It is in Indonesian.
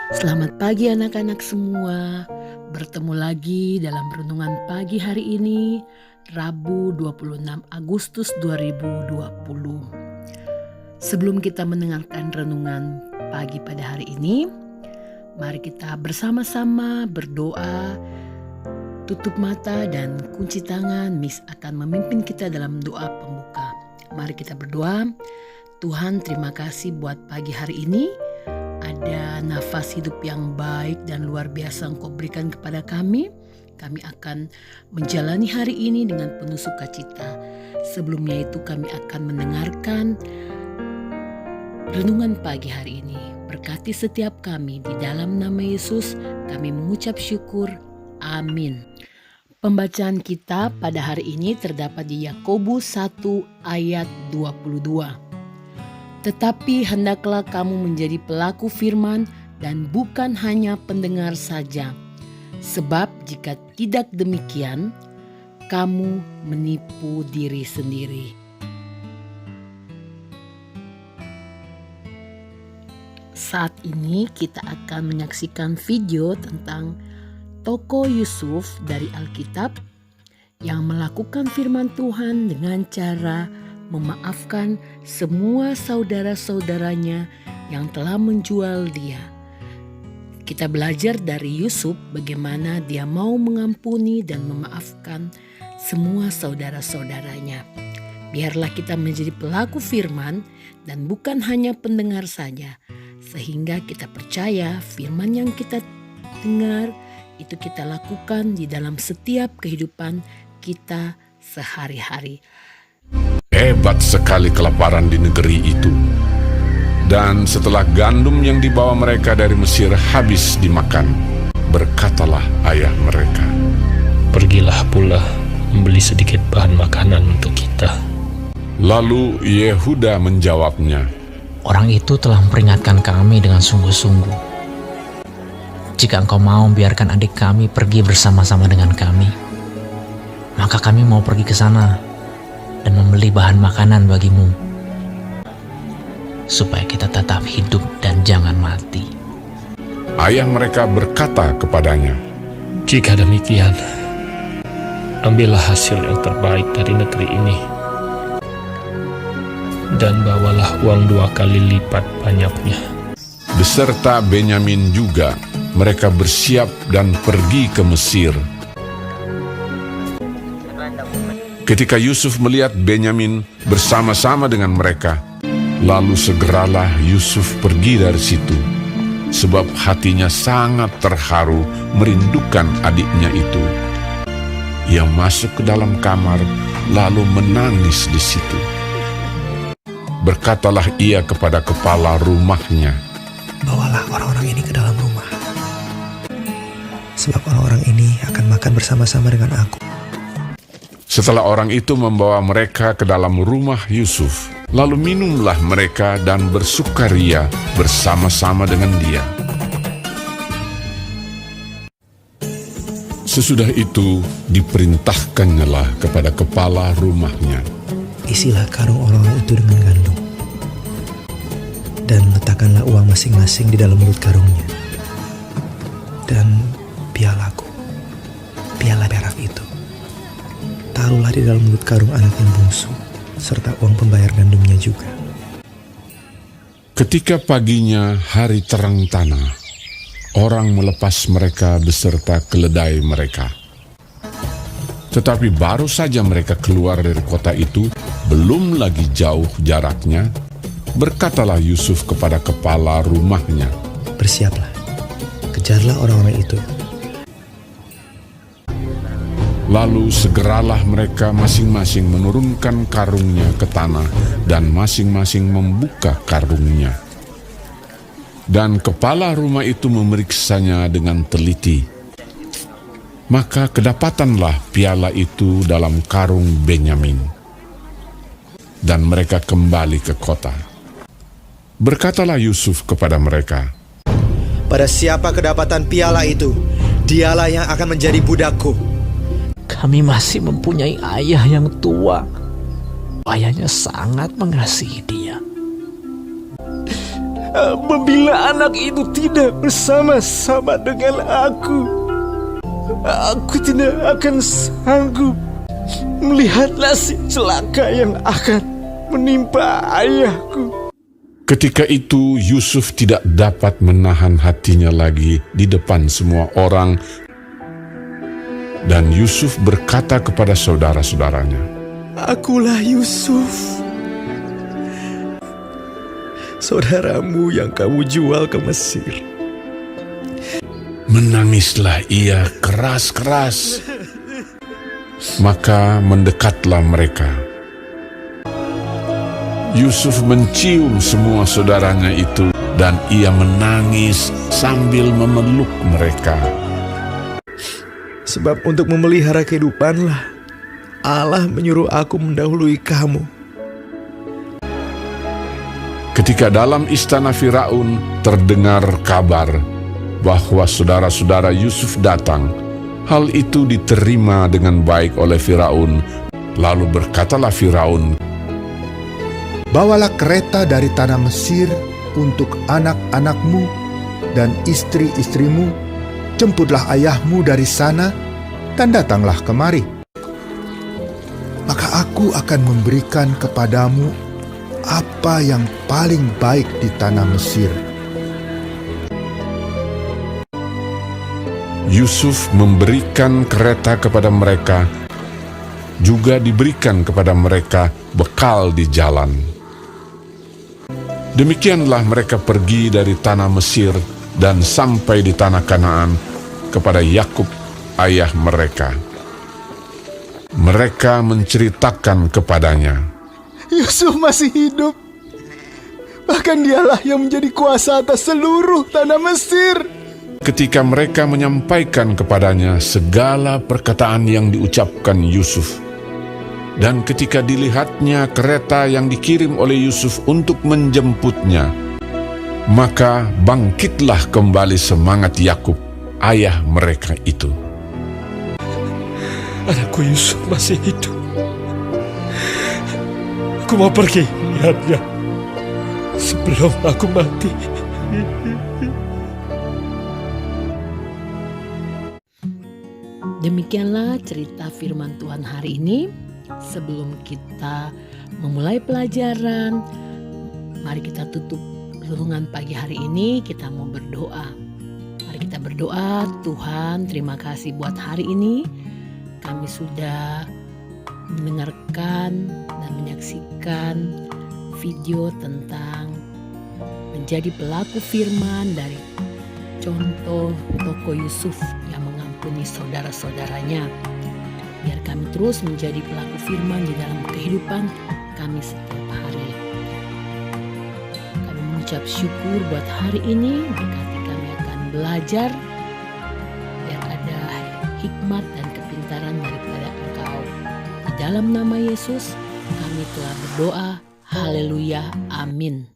Selamat pagi anak-anak semua. Bertemu lagi dalam renungan pagi hari ini, Rabu 26 Agustus 2020. Sebelum kita mendengarkan renungan pagi pada hari ini, mari kita bersama-sama berdoa. Tutup mata dan kunci tangan. Miss akan memimpin kita dalam doa pembuka. Mari kita berdoa. Tuhan, terima kasih buat pagi hari ini. Ada nafas hidup yang baik dan luar biasa Engkau berikan kepada kami. Kami akan menjalani hari ini dengan penuh sukacita. Sebelumnya itu kami akan mendengarkan renungan pagi hari ini. Berkati setiap kami di dalam nama Yesus. Kami mengucap syukur. Amin. Pembacaan kita pada hari ini terdapat di Yakobus 1 ayat 22. Tetapi hendaklah kamu menjadi pelaku firman dan bukan hanya pendengar saja. Sebab jika tidak demikian, kamu menipu diri sendiri. Saat ini kita akan menyaksikan video tentang tokoh Yusuf dari Alkitab yang melakukan firman Tuhan dengan cara memaafkan semua saudara-saudaranya yang telah menjual dia. Kita belajar dari Yusuf bagaimana dia mau mengampuni dan memaafkan semua saudara-saudaranya. Biarlah kita menjadi pelaku firman dan bukan hanya pendengar saja, sehingga kita percaya firman yang kita dengar itu kita lakukan di dalam setiap kehidupan kita sehari-hari. Hebat sekali kelaparan di negeri itu. Dan setelah gandum yang dibawa mereka dari Mesir habis dimakan, berkatalah ayah mereka, "Pergilah pula membeli sedikit bahan makanan untuk kita." Lalu Yehuda menjawabnya, "Orang itu telah memperingatkan kami dengan sungguh-sungguh. Jika engkau mau biarkan adik kami pergi bersama-sama dengan kami, maka kami mau pergi ke sana dan membeli bahan makanan bagimu, supaya kita tetap hidup dan jangan mati." ayah mereka berkata kepadanya, Jika demikian, ambillah hasil yang terbaik dari negeri ini, dan bawalah uang 2 kali lipat banyaknya. beserta Benyamin juga. Mereka bersiap dan pergi ke Mesir. Ketika Yusuf melihat Benyamin bersama-sama dengan mereka, lalu segeralah Yusuf pergi dari situ, sebab hatinya sangat terharu merindukan adiknya itu. Ia masuk ke dalam kamar, lalu menangis di situ. Berkatalah ia kepada kepala rumahnya, "Bawalah orang-orang ini ke dalam rumah, sebab orang-orang ini akan makan bersama-sama dengan aku." Setelah orang itu membawa mereka ke dalam rumah Yusuf, lalu minumlah mereka dan bersukaria bersama-sama dengan dia. Sesudah itu diperintahkannyalah kepada kepala rumahnya, "Isilah karung orang-orang itu dengan gandum, dan letakkanlah uang masing-masing di dalam mulut karungnya. Dan pialaku, piala perak itu, taruhlah di dalam mulut karung anak yang bungsu, serta uang pembayar gandumnya juga." Ketika paginya hari terang tanah, orang melepas mereka beserta keledai mereka. Tetapi baru saja mereka keluar dari kota itu, belum lagi jauh jaraknya, berkatalah Yusuf kepada kepala rumahnya, "Bersiaplah, kejarlah orang-orang itu." Lalu segeralah mereka masing-masing menurunkan karungnya ke tanah dan masing-masing membuka karungnya. Dan kepala rumah itu memeriksanya dengan teliti. Maka kedapatanlah piala itu dalam karung Benyamin. Dan mereka kembali ke kota. Berkatalah Yusuf kepada mereka, "Pada siapa kedapatan piala itu, dialah yang akan menjadi budakku." Kami masih mempunyai ayah yang tua. Ayahnya sangat mengasihi dia. apabila anak itu tidak bersama-sama dengan aku tidak akan sanggup melihat nasib celaka yang akan menimpa ayahku. Ketika itu Yusuf tidak dapat menahan hatinya lagi di depan semua orang, dan Yusuf berkata kepada saudara-saudaranya, Akulah Yusuf, saudaramu yang kamu jual ke Mesir. Menangislah ia keras-keras. Maka mendekatlah mereka. Yusuf mencium semua saudaranya itu, dan ia menangis sambil memeluk mereka. Sebab untuk memelihara kehidupanlah Allah menyuruh aku mendahului kamu. Ketika dalam istana Firaun terdengar kabar bahwa saudara-saudara Yusuf datang, hal itu diterima dengan baik oleh Firaun. Lalu berkatalah Firaun, Bawalah kereta dari tanah Mesir untuk anak-anakmu dan istri-istrimu, jemputlah ayahmu dari sana, dan datanglah kemari. Maka aku akan memberikan kepadamu apa yang paling baik di tanah Mesir. Yusuf memberikan kereta kepada mereka, juga diberikan kepada mereka bekal di jalan. Demikianlah mereka pergi dari tanah Mesir dan sampai di tanah Kanaan kepada Yakub ayah mereka. Mereka menceritakan kepadanya, Yusuf masih hidup. Bahkan dialah yang menjadi kuasa atas seluruh tanah Mesir. ketika mereka menyampaikan kepadanya segala perkataan yang diucapkan Yusuf. Dan ketika dilihatnya kereta yang dikirim oleh Yusuf untuk menjemputnya, maka bangkitlah kembali semangat Yakub, ayah mereka itu. Anakku Yusuf masih hidup. Aku mau pergi lihatnya sebelum aku mati. Demikianlah cerita firman Tuhan hari ini. Sebelum kita memulai pelajaran, mari kita tutup renungan pagi hari ini. Kita mau berdoa. Mari kita berdoa. Tuhan, terima kasih buat hari ini. Kami sudah mendengarkan dan menyaksikan video tentang menjadi pelaku firman dari contoh tokoh Yusuf yang mengampuni saudara-saudaranya. Biar kami terus menjadi pelaku firman di dalam kehidupan kami setiap hari. Kami mengucap syukur buat hari ini. Berkati kami akan belajar biar ada hikmat dan kepintaran daripada Engkau. Di dalam nama Yesus kami telah berdoa. Haleluya. Amin.